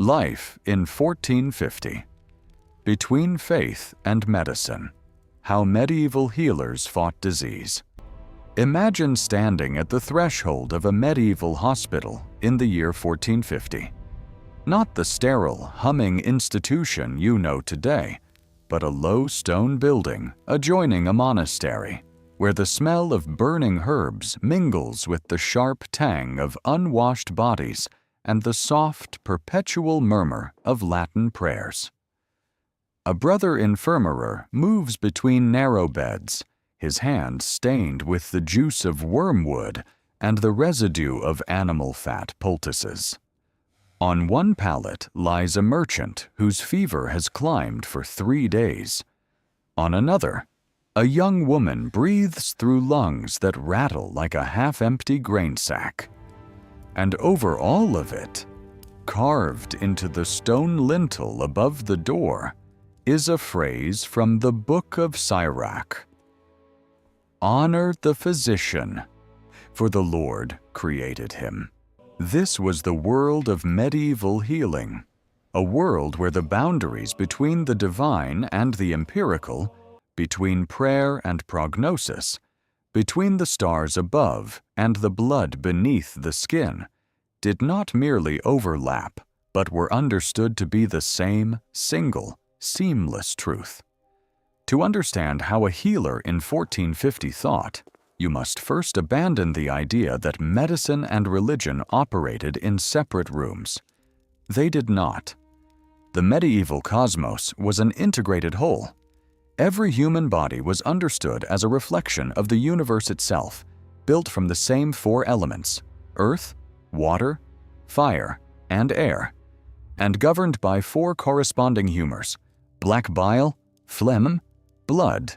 Life in 1450. Between Faith and Medicine. How Medieval Healers Fought Disease. Imagine standing at the threshold of a medieval hospital in the year 1450. Not the sterile, humming institution you know today, but a low stone building adjoining a monastery, where the smell of burning herbs mingles with the sharp tang of unwashed bodies and the soft, perpetual murmur of Latin prayers. A brother infirmerer moves between narrow beds, his hand stained with the juice of wormwood and the residue of animal fat poultices. On one pallet lies a merchant whose fever has climbed for 3 days. On another, a young woman breathes through lungs that rattle like a half-empty grain sack. And over all of it, carved into the stone lintel above the door, is a phrase from the Book of Sirach. Honor the physician, for the Lord created him. This was the world of medieval healing, a world where the boundaries between the divine and the empirical, between prayer and prognosis, between the stars above and the blood beneath the skin, did not merely overlap, but were understood to be the same, single, seamless truth. To understand how a healer in 1450 thought, you must first abandon the idea that medicine and religion operated in separate rooms. They did not. The medieval cosmos was an integrated whole. Every human body was understood as a reflection of the universe itself, built from the same 4 elements: earth, water, fire, and air, and governed by 4 corresponding humors: black bile, phlegm, blood,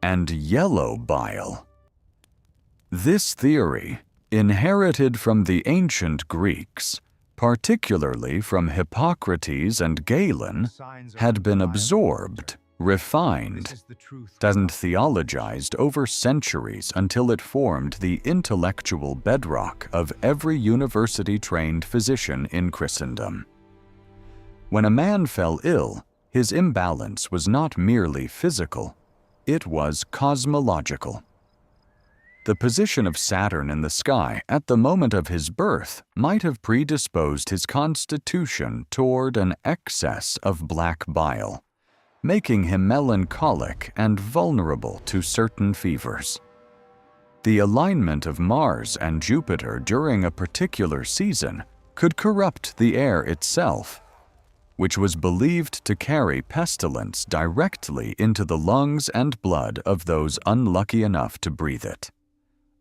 and yellow bile. This theory, inherited from the ancient Greeks, particularly from Hippocrates and Galen, had been absorbed, refined, and theologized over centuries until it formed the intellectual bedrock of every university-trained physician in Christendom. When a man fell ill, his imbalance was not merely physical, it was cosmological. The position of Saturn in the sky at the moment of his birth might have predisposed his constitution toward an excess of black bile, making him melancholic and vulnerable to certain fevers. The alignment of Mars and Jupiter during a particular season could corrupt the air itself, which was believed to carry pestilence directly into the lungs and blood of those unlucky enough to breathe it.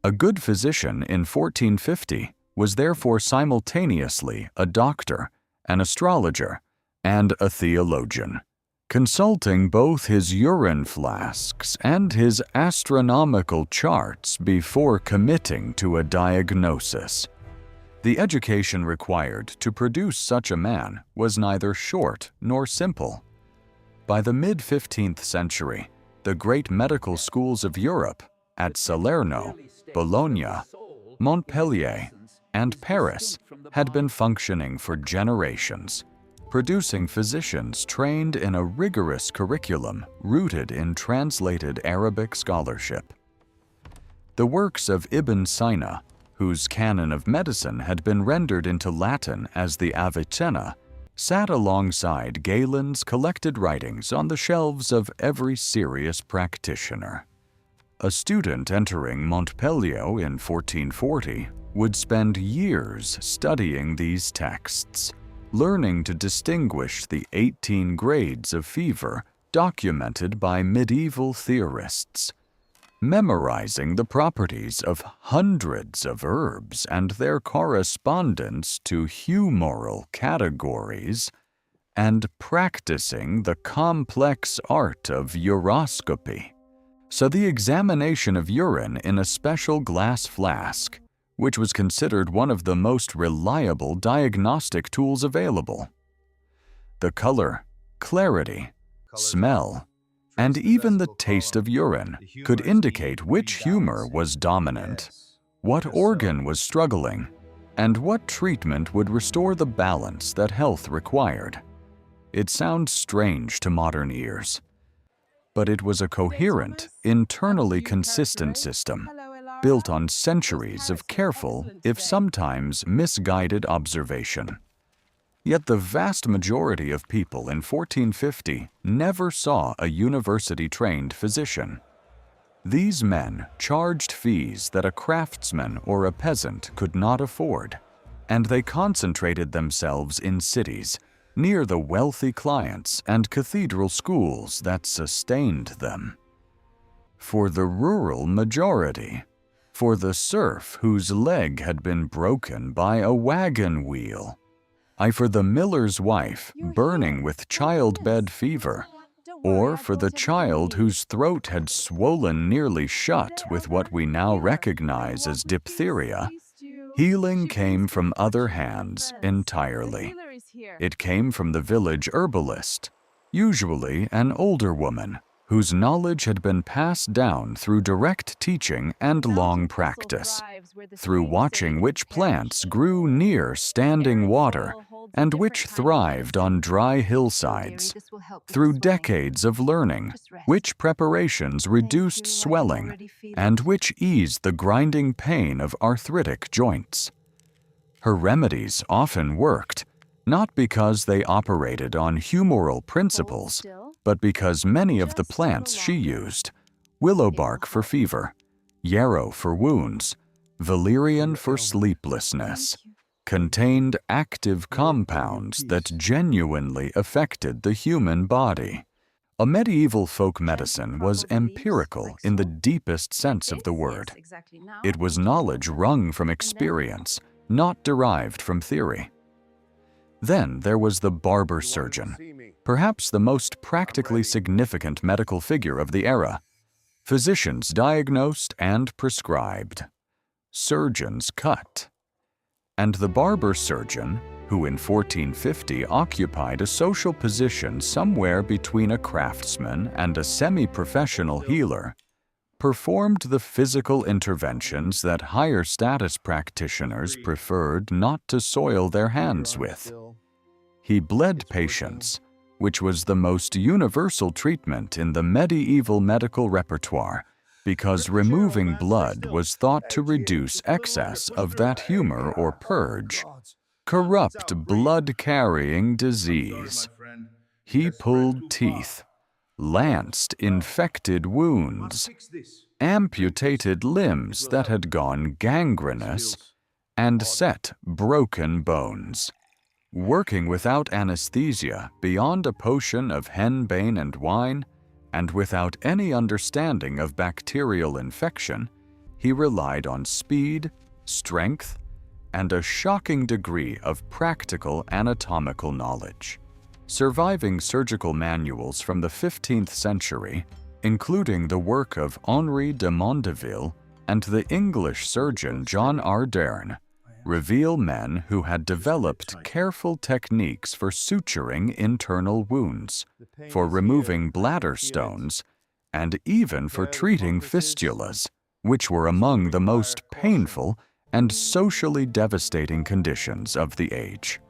A good physician in 1450 was therefore simultaneously a doctor, an astrologer, and a theologian, consulting both his urine flasks and his astronomical charts before committing to a diagnosis. The education required to produce such a man was neither short nor simple. By the mid-15th century, the great medical schools of Europe at Salerno, Bologna, Montpellier, and Paris had been functioning for generations, producing physicians trained in a rigorous curriculum rooted in translated Arabic scholarship. The works of Ibn Sina, whose canon of medicine had been rendered into Latin as the Avicenna, sat alongside Galen's collected writings on the shelves of every serious practitioner. A student entering Montpellier in 1440 would spend years studying these texts, learning to distinguish the 18 grades of fever documented by medieval theorists, memorizing the properties of hundreds of herbs and their correspondence to humoral categories, and practicing the complex art of uroscopy. So the examination of urine in a special glass flask, which was considered one of the most reliable diagnostic tools available. The color, clarity, smell, and even the taste of urine could indicate which humor was dominant, what organ was struggling, and what treatment would restore the balance that health required. It sounds strange to modern ears, but it was a coherent, internally consistent system, built on centuries of careful, if sometimes misguided observation. Yet the vast majority of people in 1450 never saw a university-trained physician. These men charged fees that a craftsman or a peasant could not afford, and they concentrated themselves in cities, near the wealthy clients and cathedral schools that sustained them. For the rural majority, for the serf whose leg had been broken by a wagon wheel, for the miller's wife burning with childbed fever, or for the child whose throat had swollen nearly shut with what we now recognize as diphtheria, healing came from other hands entirely. It came from the village herbalist, usually an older woman, whose knowledge had been passed down through direct teaching and long practice, through watching which plants grew near standing water and which thrived on dry hillsides, through decades of learning, which preparations reduced swelling and which eased the grinding pain of arthritic joints. Her remedies often worked, not because they operated on humoral principles, but because many of the plants she used, willow bark for fever, yarrow for wounds, valerian for sleeplessness, contained active compounds that genuinely affected the human body. A medieval folk medicine was empirical in the deepest sense of the word. It was knowledge wrung from experience, not derived from theory. Then there was the barber surgeon, perhaps the most practically significant medical figure of the era. Physicians diagnosed and prescribed. Surgeons cut. And the barber surgeon, who in 1450 occupied a social position somewhere between a craftsman and a semi-professional healer, performed the physical interventions that higher status practitioners preferred not to soil their hands with. He bled patients, which was the most universal treatment in the medieval medical repertoire, because removing blood was thought to reduce excess of that humor or purge, corrupt blood-carrying disease. He pulled teeth, lanced infected wounds, amputated limbs that had gone gangrenous, and set broken bones. Working without anesthesia beyond a potion of henbane and wine, and without any understanding of bacterial infection, he relied on speed, strength, and a shocking degree of practical anatomical knowledge. Surviving surgical manuals from the 15th century, including the work of Henri de Mondeville and the English surgeon John Ardern, reveal men who had developed careful techniques for suturing internal wounds, for removing bladder stones, and even for treating fistulas, which were among the most painful and socially devastating conditions of the age.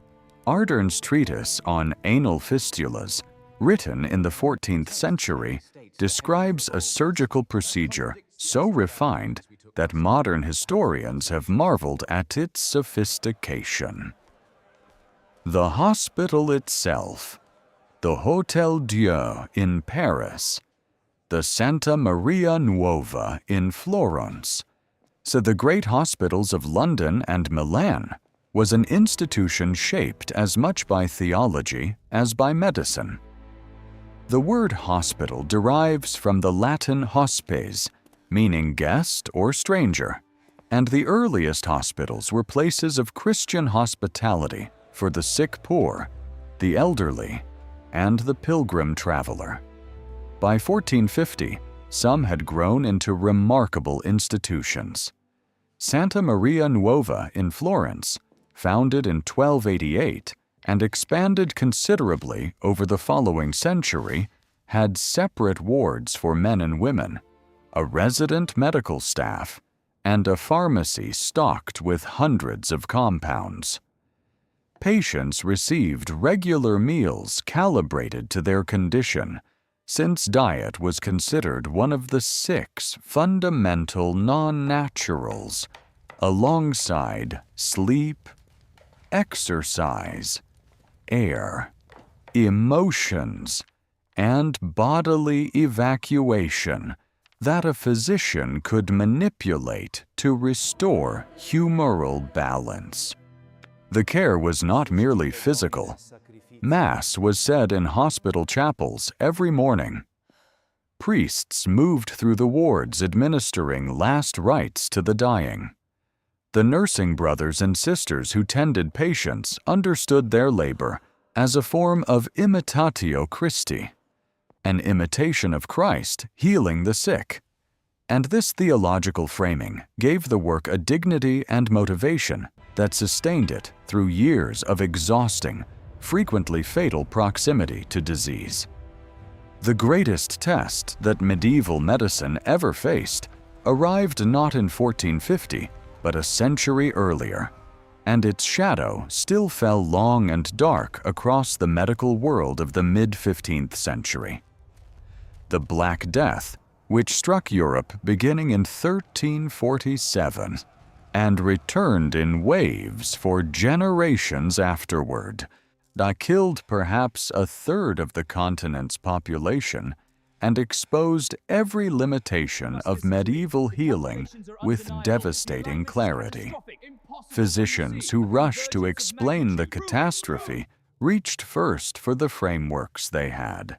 Ardern's treatise on anal fistulas, written in the 14th century, describes a surgical procedure so refined that modern historians have marveled at its sophistication. The hospital itself, the Hôtel Dieu in Paris, the Santa Maria Nuova in Florence, so the great hospitals of London and Milan, was an institution shaped as much by theology as by medicine. The word hospital derives from the Latin hospes, meaning guest or stranger, and the earliest hospitals were places of Christian hospitality for the sick poor, the elderly, and the pilgrim traveler. By 1450, some had grown into remarkable institutions. Santa Maria Nuova in Florence, founded in 1288 and expanded considerably over the following century, had separate wards for men and women, a resident medical staff, and a pharmacy stocked with hundreds of compounds. Patients received regular meals calibrated to their condition, since diet was considered one of the 6 fundamental non-naturals, alongside sleep, exercise, air, emotions, and bodily evacuation that a physician could manipulate to restore humoral balance. The care was not merely physical. Mass was said in hospital chapels every morning. Priests moved through the wards administering last rites to the dying. The nursing brothers and sisters who tended patients understood their labor as a form of imitatio Christi, an imitation of Christ healing the sick. And this theological framing gave the work a dignity and motivation that sustained it through years of exhausting, frequently fatal proximity to disease. The greatest test that medieval medicine ever faced arrived not in 1450, but a century earlier, and its shadow still fell long and dark across the medical world of the mid-15th century. The Black Death, which struck Europe beginning in 1347 and returned in waves for generations afterward, that killed perhaps a third of the continent's population and exposed every limitation of medieval healing with devastating clarity. Physicians who rushed to explain the catastrophe reached first for the frameworks they had.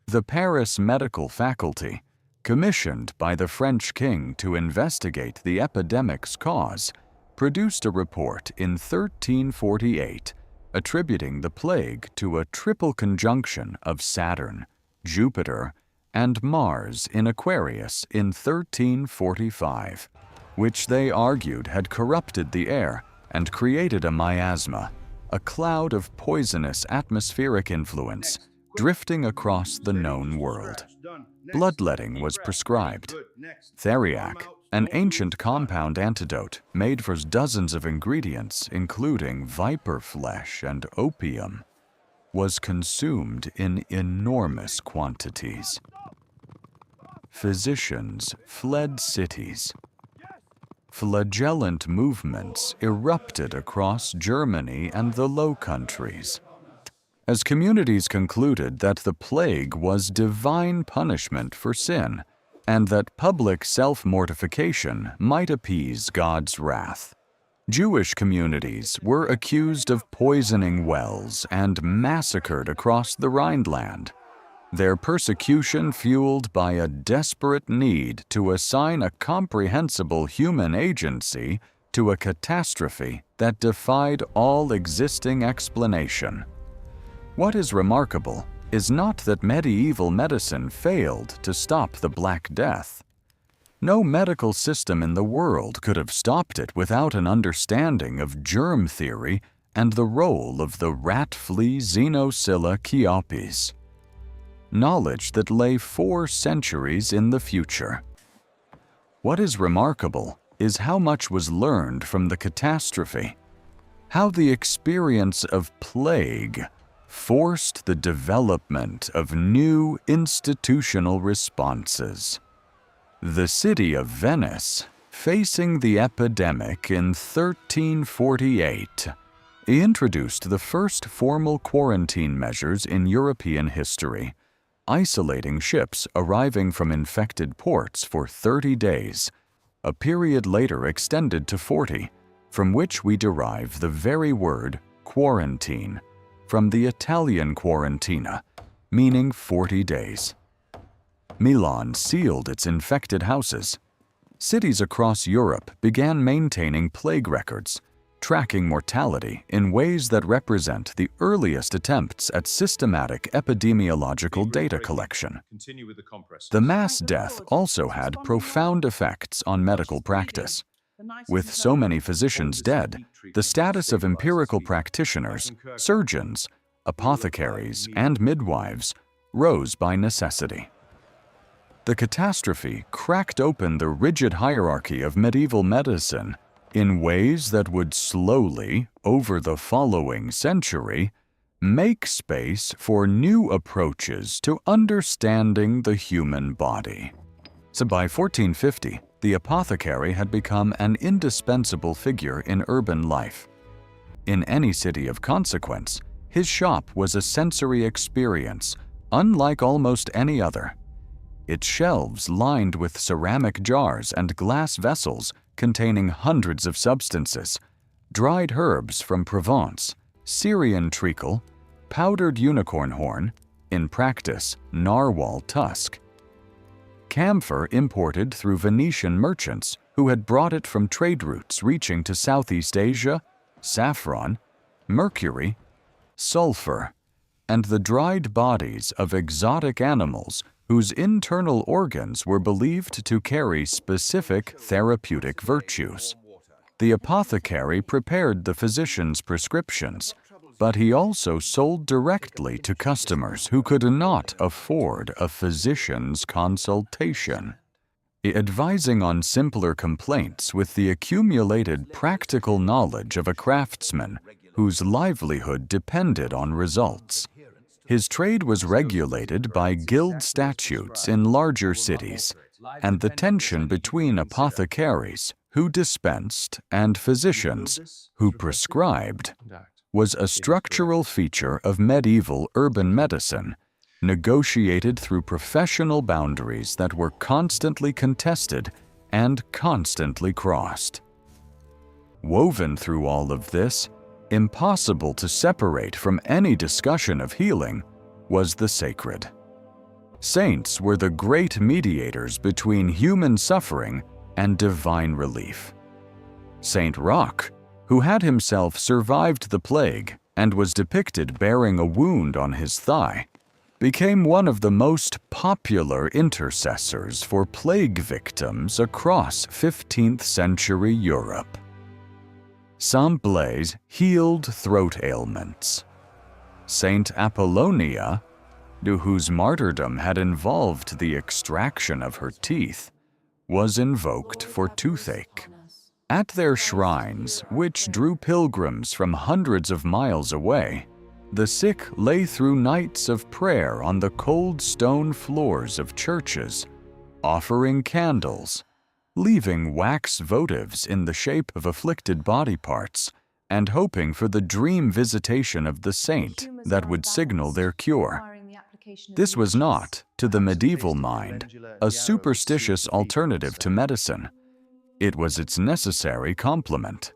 The Paris Medical Faculty, commissioned by the French king to investigate the epidemic's cause, produced a report in 1348 attributing the plague to a triple conjunction of Saturn, Jupiter, and Mars in Aquarius in 1345, which they argued had corrupted the air and created a miasma, a cloud of poisonous atmospheric influence drifting across the known world. Bloodletting was prescribed. Theriac, an ancient compound antidote made from dozens of ingredients, including viper flesh and opium, was consumed in enormous quantities. Physicians fled cities. Flagellant movements erupted across Germany and the Low Countries, as communities concluded that the plague was divine punishment for sin, and that public self-mortification might appease God's wrath. Jewish communities were accused of poisoning wells and massacred across the Rhineland, their persecution fueled by a desperate need to assign a comprehensible human agency to a catastrophe that defied all existing explanation. What is remarkable is not that medieval medicine failed to stop the Black Death. No medical system in the world could have stopped it without an understanding of germ theory and the role of the rat flea Xenocilla Cheopes, knowledge that lay 4 centuries in the future. What is remarkable is how much was learned from the catastrophe, how the experience of plague forced the development of new institutional responses. The city of Venice, facing the epidemic in 1348, introduced the first formal quarantine measures in European history, isolating ships arriving from infected ports for 30 days, a period later extended to 40, from which we derive the very word quarantine, from the Italian quarantina, meaning 40 days. Milan sealed its infected houses. Cities across Europe began maintaining plague records, tracking mortality in ways that represent the earliest attempts at systematic epidemiological data collection. The mass death also had profound effects on medical practice. With so many physicians dead, the status of empirical practitioners, surgeons, apothecaries, and midwives rose by necessity. The catastrophe cracked open the rigid hierarchy of medieval medicine in ways that would slowly, over the following century, make space for new approaches to understanding the human body. So by 1450, the apothecary had become an indispensable figure in urban life. In any city of consequence, his shop was a sensory experience, unlike almost any other. Its shelves lined with ceramic jars and glass vessels containing hundreds of substances, dried herbs from Provence, Syrian treacle, powdered unicorn horn, in practice, narwhal tusk, camphor imported through Venetian merchants who had brought it from trade routes reaching to Southeast Asia, saffron, mercury, sulfur, and the dried bodies of exotic animals whose internal organs were believed to carry specific therapeutic virtues. The apothecary prepared the physician's prescriptions, but he also sold directly to customers who could not afford a physician's consultation, advising on simpler complaints with the accumulated practical knowledge of a craftsman whose livelihood depended on results. His trade was regulated by guild statutes in larger cities, and the tension between apothecaries, who dispensed, and physicians, who prescribed, was a structural feature of medieval urban medicine, negotiated through professional boundaries that were constantly contested and constantly crossed. Woven through all of this, impossible to separate from any discussion of healing, was the sacred. Saints were the great mediators between human suffering and divine relief. Saint Roch, who had himself survived the plague and was depicted bearing a wound on his thigh, became one of the most popular intercessors for plague victims across 15th century Europe. Saint Blaise healed throat ailments. Saint Apollonia, whose martyrdom had involved the extraction of her teeth, was invoked for toothache. At their shrines, which drew pilgrims from hundreds of miles away, the sick lay through nights of prayer on the cold stone floors of churches, offering candles, leaving wax votives in the shape of afflicted body parts, and hoping for the dream visitation of the saint that would signal their cure. This was not, to the medieval mind, a superstitious alternative to medicine. It was its necessary complement.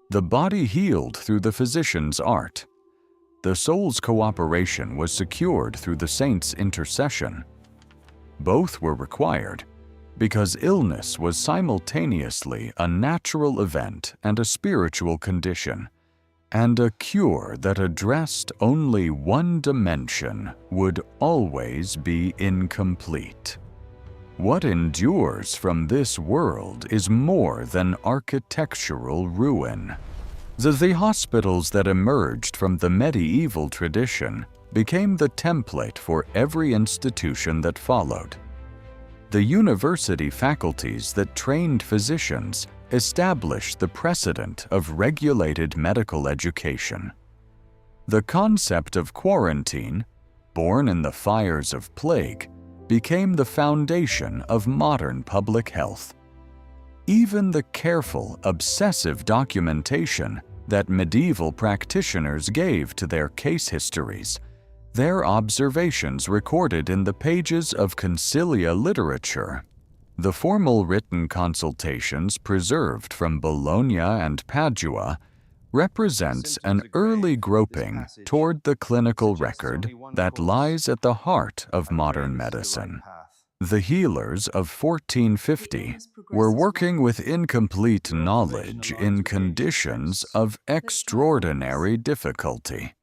The body healed through the physician's art. The soul's cooperation was secured through the saint's intercession. Both were required, because illness was simultaneously a natural event and a spiritual condition, and a cure that addressed only one dimension would always be incomplete. What endures from this world is more than architectural ruin. The hospitals that emerged from the medieval tradition became the template for every institution that followed. The university faculties that trained physicians established the precedent of regulated medical education. The concept of quarantine, born in the fires of plague, became the foundation of modern public health. Even the careful, obsessive documentation that medieval practitioners gave to their case histories, their observations recorded in the pages of concilia literature, the formal written consultations preserved from Bologna and Padua, represents an early groping toward the clinical record that lies at the heart of modern medicine. The healers of 1450 were working with incomplete knowledge in conditions of extraordinary difficulty.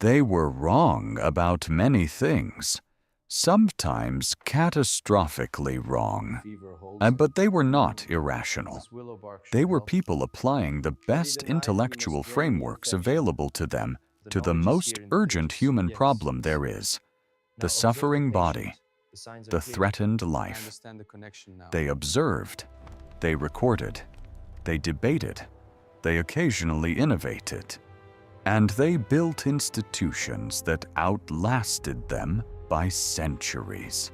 They were wrong about many things, sometimes catastrophically wrong, but they were not irrational. They were people applying the best intellectual frameworks available to them to the most urgent human problem there is, the suffering body. the threatened life. They observed, they recorded, they debated, they occasionally innovated, and they built institutions that outlasted them by centuries.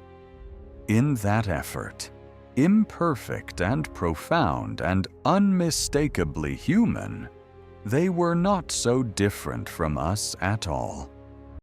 In that effort, imperfect and profound and unmistakably human, they were not so different from us at all.